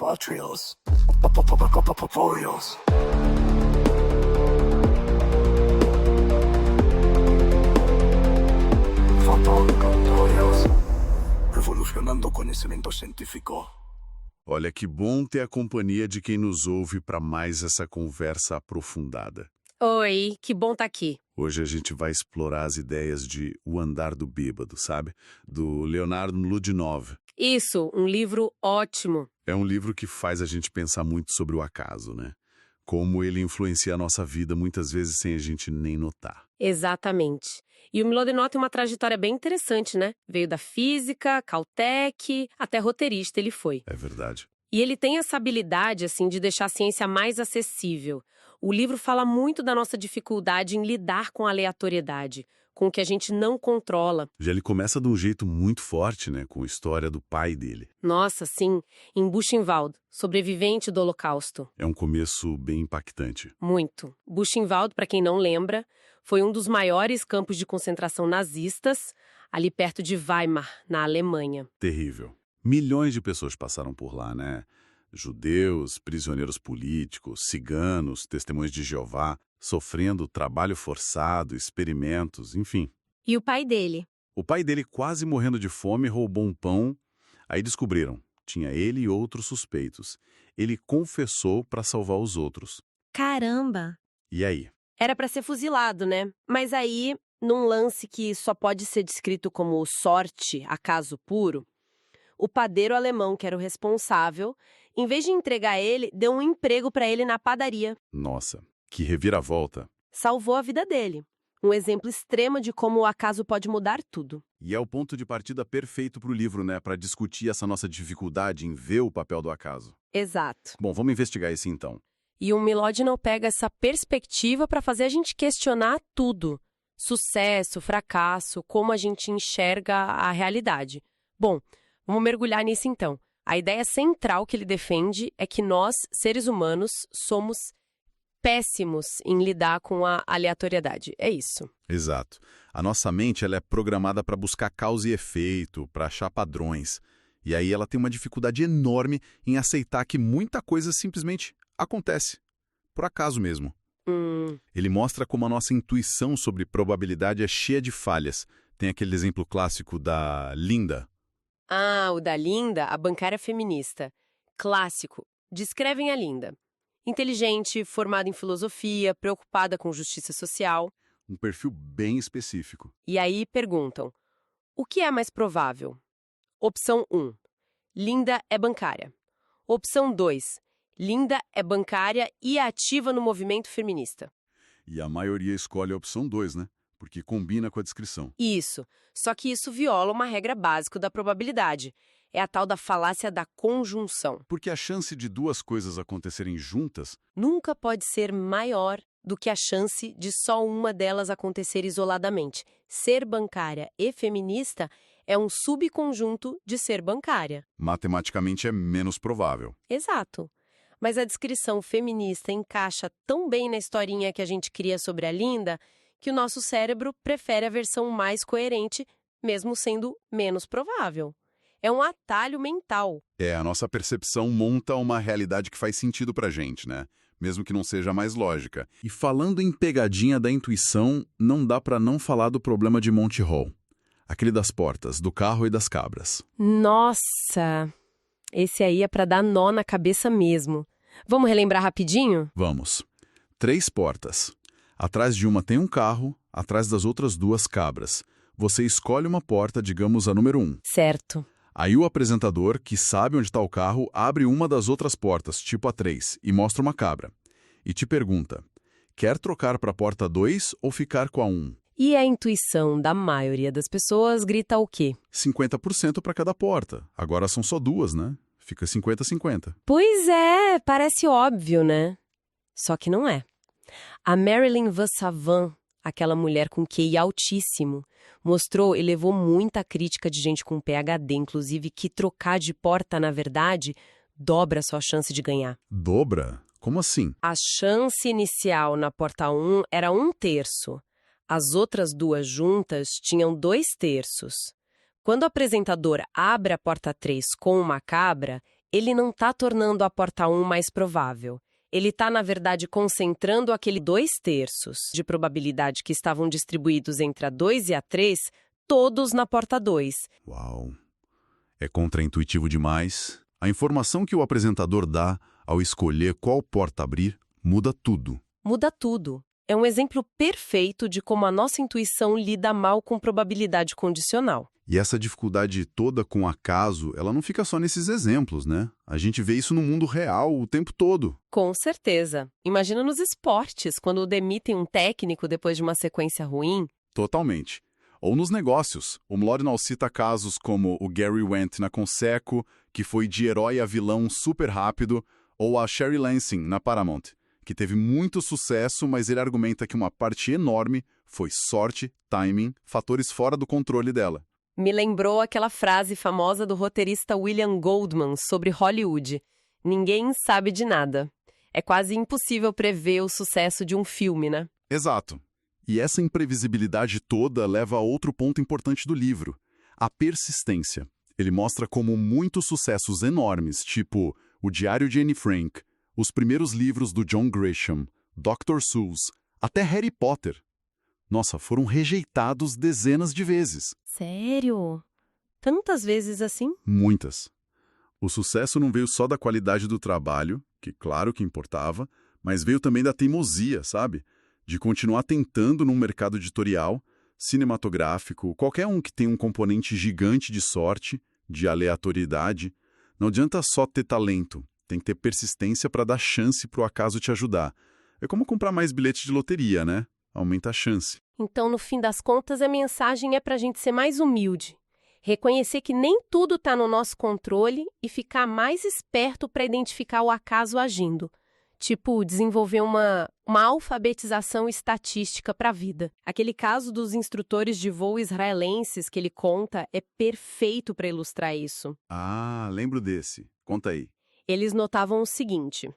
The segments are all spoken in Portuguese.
Patrios. Poyos. Fotocontorios. Revolucionando o conhecimento científico. Olha, que bom ter a companhia de quem nos ouve para mais essa conversa aprofundada. Oi, que bom tá aqui. Hoje a gente vai explorar as ideias de O Andar do Bêbado, sabe? Do Leonardo Ludinov. Isso, um livro ótimo. É um livro que faz a gente pensar muito sobre o acaso, né? Como ele influencia a nossa vida muitas vezes sem a gente nem notar. Exatamente. E o Mlodinow tem uma trajetória bem interessante, né? Veio da física, Caltech, até roteirista ele foi. É verdade. E ele tem essa habilidade, assim, de deixar a ciência mais acessível. O livro fala muito da nossa dificuldade em lidar com a aleatoriedade, com o que a gente não controla. Já ele começa de um jeito muito forte, né? Com a história do pai dele. Nossa, sim, em Buchenwald, sobrevivente do Holocausto. É um começo bem impactante. Muito. Buchenwald, para quem não lembra, foi um dos maiores campos de concentração nazistas, ali perto de Weimar, na Alemanha. Terrível. Milhões de pessoas passaram por lá, né? Judeus, prisioneiros políticos, ciganos, testemunhas de Jeová, sofrendo trabalho forçado, experimentos, enfim. E o pai dele? O pai dele, quase morrendo de fome, roubou um pão. Aí descobriram. Tinha ele e outros suspeitos. Ele confessou para salvar os outros. Caramba! E aí? Era para ser fuzilado, né? Mas aí, num lance que só pode ser descrito como sorte, acaso puro, o padeiro alemão, que era o responsável, em vez de entregar ele, deu um emprego para ele na padaria. Nossa, que reviravolta. Salvou a vida dele. Um exemplo extremo de como o acaso pode mudar tudo. E é o ponto de partida perfeito para o livro, né? Para discutir essa nossa dificuldade em ver o papel do acaso. Exato. Bom, vamos investigar isso então. E o Mlodinow pega essa perspectiva para fazer a gente questionar tudo. Sucesso, fracasso, como a gente enxerga a realidade. Bom, vamos mergulhar nisso então. A ideia central que ele defende é que nós, seres humanos, somos péssimos em lidar com a aleatoriedade. É isso. Exato. A nossa mente ela é programada para buscar causa e efeito, para achar padrões. E aí ela tem uma dificuldade enorme em aceitar que muita coisa simplesmente acontece. Por acaso mesmo. Ele mostra como a nossa intuição sobre probabilidade é cheia de falhas. Tem aquele exemplo clássico da Linda. Ah, o da Linda, a bancária feminista. Clássico. Descrevem a Linda. Inteligente, formada em filosofia, preocupada com justiça social. Um perfil bem específico. E aí perguntam, o que é mais provável? Opção 1. Linda é bancária. Opção 2. Linda é bancária e ativa no movimento feminista. E a maioria escolhe a opção 2, né? Porque combina com a descrição. Isso. Só que isso viola uma regra básica da probabilidade. É a tal da falácia da conjunção. Porque a chance de duas coisas acontecerem juntas Nunca pode ser maior do que a chance de só uma delas acontecer isoladamente. Ser bancária e feminista é um subconjunto de ser bancária. matematicamente é menos provável. Exato. Mas a descrição feminista encaixa tão bem na historinha que a gente cria sobre a Linda que o nosso cérebro prefere a versão mais coerente, mesmo sendo menos provável. É um atalho mental. A nossa percepção monta uma realidade que faz sentido pra gente, né? Mesmo que não seja mais lógica. E falando em pegadinha da intuição, não dá pra não falar do problema de Monty Hall. Aquele das portas, do carro e das cabras. Nossa! Esse aí é pra dar nó na cabeça mesmo. Vamos relembrar rapidinho? Vamos. 3 portas. Atrás de uma tem um carro, atrás das outras 2 cabras. Você escolhe uma porta, digamos a número 1. Certo. Aí o apresentador, que sabe onde está o carro, abre uma das outras portas, tipo a 3, e mostra uma cabra. E te pergunta, quer trocar para a porta 2 ou ficar com a 1? E a intuição da maioria das pessoas grita o quê? 50% para cada porta. Agora são só 2, né? Fica 50-50. Pois é, parece óbvio, né? Só que não é. A Marilyn Vassavant, aquela mulher com QI altíssimo, mostrou e levou muita crítica de gente com PhD, inclusive, que trocar de porta, na verdade, dobra sua chance de ganhar. Dobra? Como assim? A chance inicial na porta 1 era 1/3. As outras 2 juntas tinham 2/3. Quando o apresentador abre a porta 3 com uma cabra, Ele não está tornando a porta 1 mais provável. Ele está, na verdade, concentrando aquele 2/3 de probabilidade que estavam distribuídos entre a 2 e a 3, todos na porta 2. Uau! É contraintuitivo demais. A informação que o apresentador dá ao escolher qual porta abrir muda tudo. Muda tudo. É um exemplo perfeito de como a nossa intuição lida mal com probabilidade condicional. E essa dificuldade toda com acaso, ela não fica só nesses exemplos, né? A gente vê isso no mundo real o tempo todo. Com certeza. Imagina nos esportes, quando demitem um técnico depois de uma sequência ruim. Totalmente. Ou nos negócios. O Mlodinow cita casos como o Gary Wendt na Conseco, que foi de herói a vilão super rápido, ou a Sherry Lansing na Paramount, que teve muito sucesso, mas ele argumenta que uma parte enorme foi sorte, timing, fatores fora do controle dela. Me lembrou aquela frase famosa do roteirista William Goldman sobre Hollywood: ninguém sabe de nada. É quase impossível prever o sucesso de um filme, né? Exato. E essa imprevisibilidade toda leva a outro ponto importante do livro, a persistência. Ele mostra como muitos sucessos enormes, tipo O Diário de Anne Frank, os primeiros livros do John Grisham, Dr. Seuss, até Harry Potter. Nossa, foram rejeitados dezenas de vezes. Sério? Tantas vezes assim? Muitas. O sucesso não veio só da qualidade do trabalho, que claro que importava, mas veio também da teimosia, sabe? De continuar tentando num mercado editorial, cinematográfico, qualquer um que tenha um componente gigante de sorte, de aleatoriedade. Não adianta só ter talento, tem que ter persistência para dar chance para o acaso te ajudar. É como comprar mais bilhete de loteria, né? Aumenta a chance. Então, no fim das contas, a mensagem é para a gente ser mais humilde. Reconhecer que nem tudo está no nosso controle e ficar mais esperto para identificar o acaso agindo. Tipo, desenvolver uma alfabetização estatística para a vida. Aquele caso dos instrutores de voo israelenses que ele conta é perfeito para ilustrar isso. Ah, lembro desse. Conta aí. Eles notavam o seguinte: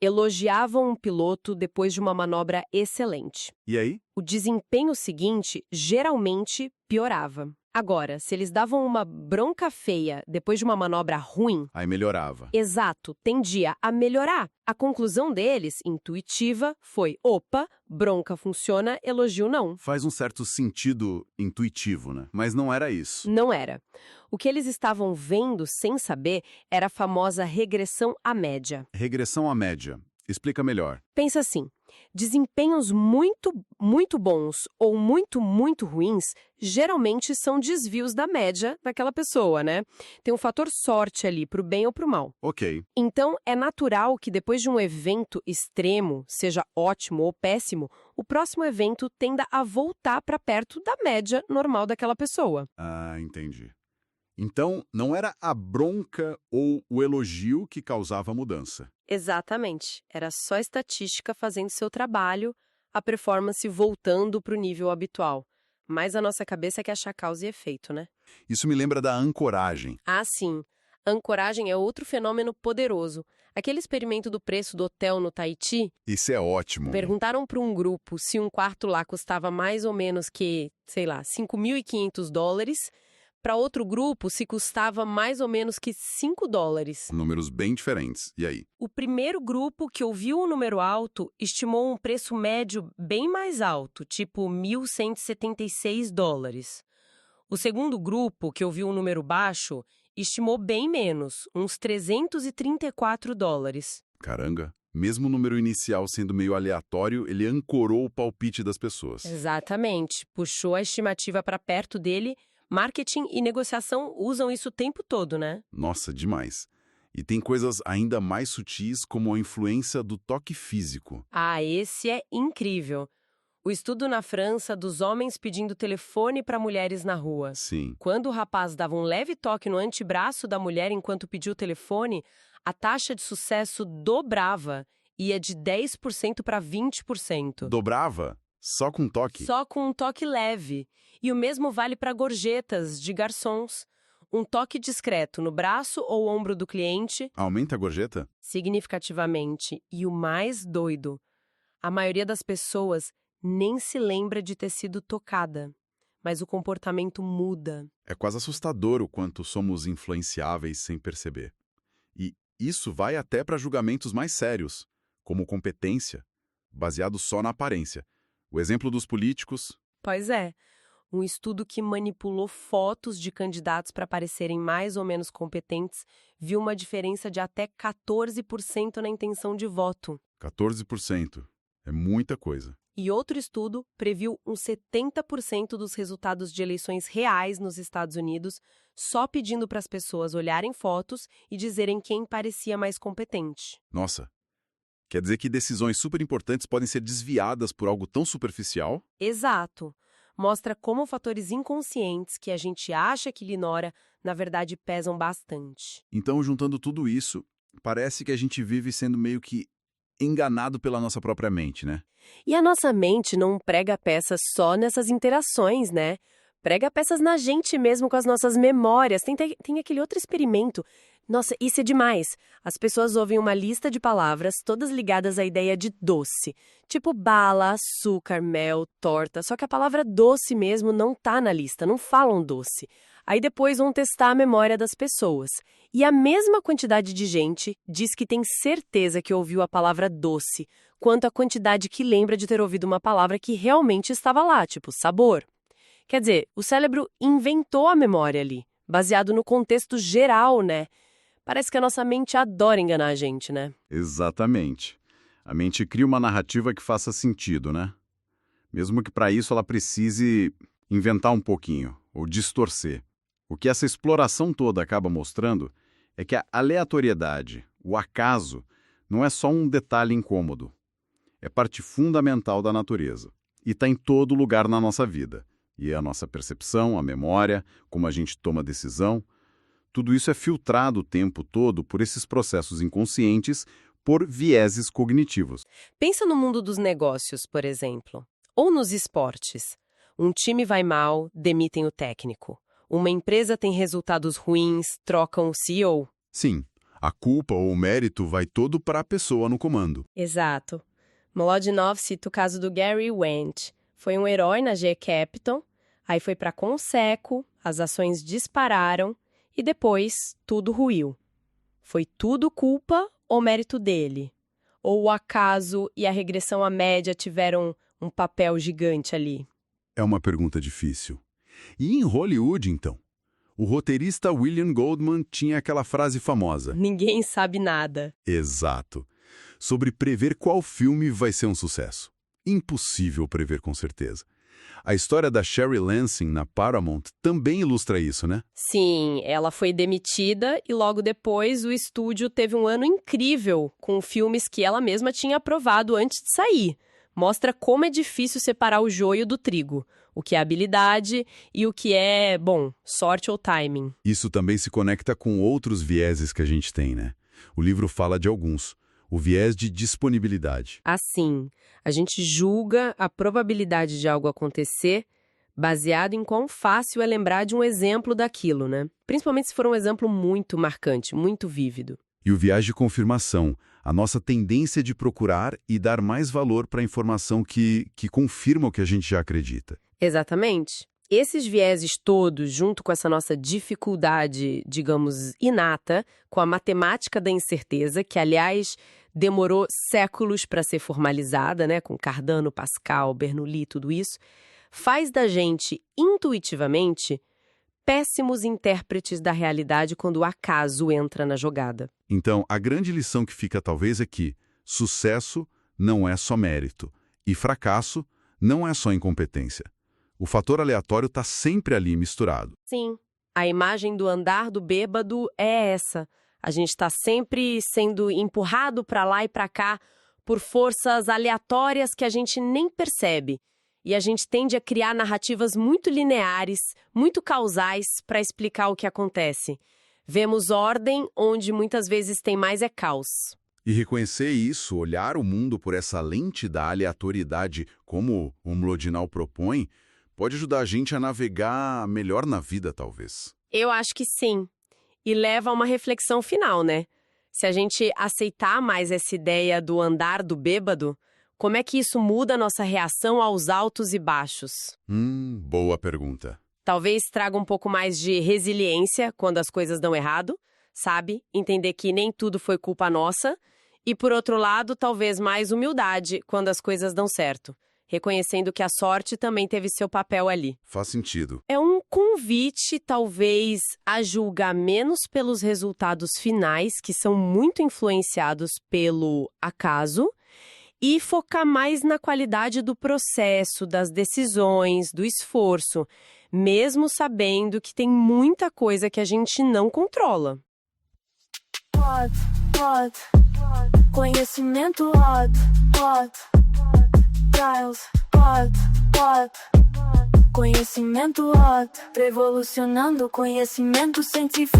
elogiavam um piloto depois de uma manobra excelente. E aí? O desempenho seguinte geralmente piorava. Agora, se eles davam uma bronca feia depois de uma manobra ruim, Aí melhorava. exato, tendia a melhorar. A conclusão deles, intuitiva, foi: opa, bronca funciona, elogio não. Faz um certo sentido intuitivo, né? Mas não era isso. Não era. O que eles estavam vendo sem saber era a famosa regressão à média. Regressão à média. Explica melhor. Pensa assim, desempenhos muito, muito bons ou muito, muito ruins geralmente são desvios da média daquela pessoa, né? Tem um fator sorte ali, pro bem ou pro mal. Ok. Então, é natural que depois de um evento extremo, seja ótimo ou péssimo, o próximo evento tenda a voltar para perto da média normal daquela pessoa. Ah, entendi. Então, não era a bronca ou o elogio que causava a mudança. Exatamente. Era só estatística fazendo seu trabalho, a performance voltando para o nível habitual. Mas a nossa cabeça quer achar causa e efeito, né? Isso me lembra da ancoragem. Ah, sim. Ancoragem é outro fenômeno poderoso. Aquele experimento do preço do hotel no Tahiti, Isso é ótimo. perguntaram para um grupo se um quarto lá custava mais ou menos que, sei lá, $5.500, para outro grupo se custava mais ou menos que $5. Números bem diferentes. E aí? O primeiro grupo que ouviu um número alto estimou um preço médio bem mais alto, tipo $1.176. O segundo grupo, que ouviu um número baixo, estimou bem menos, uns $334. Caranga. Mesmo o número inicial sendo meio aleatório, ele ancorou o palpite das pessoas. Exatamente. Puxou a estimativa para perto dele. Marketing e negociação usam isso o tempo todo, né? Nossa, demais. E tem coisas ainda mais sutis, como a influência do toque físico. Ah, esse é incrível. O estudo na França dos homens pedindo telefone para mulheres na rua. Sim. Quando o rapaz dava um leve toque no antebraço da mulher enquanto pedia o telefone, a taxa de sucesso dobrava, ia de 10% para 20%. Dobrava? Só com toque? Só com um toque leve. E o mesmo vale para gorjetas de garçons. Um toque discreto no braço ou ombro do cliente, Aumenta a gorjeta? significativamente. E o mais doido, a maioria das pessoas nem se lembra de ter sido tocada, mas o comportamento muda. É quase assustador o quanto somos influenciáveis sem perceber. E Isso vai até para julgamentos mais sérios, como competência, baseado só na aparência. O exemplo dos políticos. Pois é. Um estudo que manipulou fotos de candidatos para parecerem mais ou menos competentes viu uma diferença de até 14% na intenção de voto. 14%. É muita coisa. E outro estudo previu uns 70% dos resultados de eleições reais nos Estados Unidos, só pedindo para as pessoas olharem fotos e dizerem quem parecia mais competente. Nossa, quer dizer que decisões super importantes podem ser desviadas por algo tão superficial? Exato. Mostra como fatores inconscientes que a gente acha que ignora, na verdade, pesam bastante. Então, juntando tudo isso, parece que a gente vive sendo meio que enganado pela nossa própria mente, né? E a nossa mente não prega peças só nessas interações, né? Prega peças na gente mesmo com as nossas memórias. Tem aquele outro experimento. Nossa, isso é demais. As pessoas ouvem uma lista de palavras, todas ligadas à ideia de doce. Tipo bala, açúcar, mel, torta. Só que a palavra doce mesmo não tá na lista, não falam doce. Aí depois vão testar a memória das pessoas. E a mesma quantidade de gente diz que tem certeza que ouviu a palavra doce, quanto a quantidade que lembra de ter ouvido uma palavra que realmente estava lá, tipo sabor. Quer dizer, o cérebro inventou a memória ali, baseado no contexto geral, né? Parece que a nossa mente adora enganar a gente, né? Exatamente. A mente cria uma narrativa que faça sentido, né? Mesmo que para isso ela precise inventar um pouquinho, ou distorcer. O que essa exploração toda acaba mostrando é que a aleatoriedade, o acaso, não é só um detalhe incômodo. É parte fundamental da natureza. E está em todo lugar na nossa vida. E a nossa percepção, a memória, como a gente toma decisão, tudo isso é filtrado o tempo todo por esses processos inconscientes, por vieses cognitivos. Pensa no mundo dos negócios, por exemplo. Ou nos esportes. Um time vai mal, demitem o técnico. Uma empresa tem resultados ruins, trocam o CEO. Sim, a culpa ou o mérito vai todo para a pessoa no comando. Exato. Molodinov cita o caso do Gary Wendt. Foi um herói na G Capital, aí foi para Conseco, as ações dispararam e depois tudo ruiu. Foi tudo culpa ou mérito dele? Ou o acaso e a regressão à média tiveram um papel gigante ali? É uma pergunta difícil. E em Hollywood, então? O roteirista William Goldman tinha aquela frase famosa. Ninguém sabe nada. Exato. Sobre prever qual filme vai ser um sucesso. Impossível prever com certeza. A história da Sherry Lansing na Paramount também ilustra isso, né? Sim, ela foi demitida e logo depois o estúdio teve um ano incrível com filmes que ela mesma tinha aprovado antes de sair. Mostra como é difícil separar o joio do trigo, o que é habilidade e o que é, bom, sorte ou timing. Isso também se conecta com outros vieses que a gente tem, né? O livro fala de alguns. O viés de disponibilidade. Assim, a gente julga a probabilidade de algo acontecer baseado em quão fácil é lembrar de um exemplo daquilo, né? Principalmente se for um exemplo muito marcante, muito vívido. E o viés de confirmação, a nossa tendência de procurar e dar mais valor para a informação que confirma o que a gente já acredita. Exatamente. Esses vieses todos, junto com essa nossa dificuldade, digamos, inata, com a matemática da incerteza, que, aliás, demorou séculos para ser formalizada, né, com Cardano, Pascal, Bernoulli, tudo isso, faz da gente, intuitivamente, péssimos intérpretes da realidade quando o acaso entra na jogada. Então, a grande lição que fica talvez é que sucesso não é só mérito e fracasso não é só incompetência. O fator aleatório está sempre ali misturado. Sim, a imagem do andar do bêbado é essa. A gente está sempre sendo empurrado para lá e para cá por forças aleatórias que a gente nem percebe. E a gente tende a criar narrativas muito lineares, muito causais para explicar o que acontece. Vemos ordem onde muitas vezes tem mais é caos. E reconhecer isso, olhar o mundo por essa lente da aleatoriedade, como o Mlodinow propõe, pode ajudar a gente a navegar melhor na vida, talvez. Eu acho que sim. E leva a uma reflexão final, né? Se a gente aceitar mais essa ideia do andar do bêbado, como é que isso muda a nossa reação aos altos e baixos? Boa pergunta. Talvez traga um pouco mais de resiliência quando as coisas dão errado, sabe? Entender que nem tudo foi culpa nossa. E, por outro lado, talvez mais humildade quando as coisas dão certo, reconhecendo que a sorte também teve seu papel ali. Faz sentido. É um convite, talvez, a julgar menos pelos resultados finais, que são muito influenciados pelo acaso, e focar mais na qualidade do processo, das decisões, do esforço, mesmo sabendo que tem muita coisa que a gente não controla. Conhecimento Trials Conhecimento revolucionando conhecimento científico.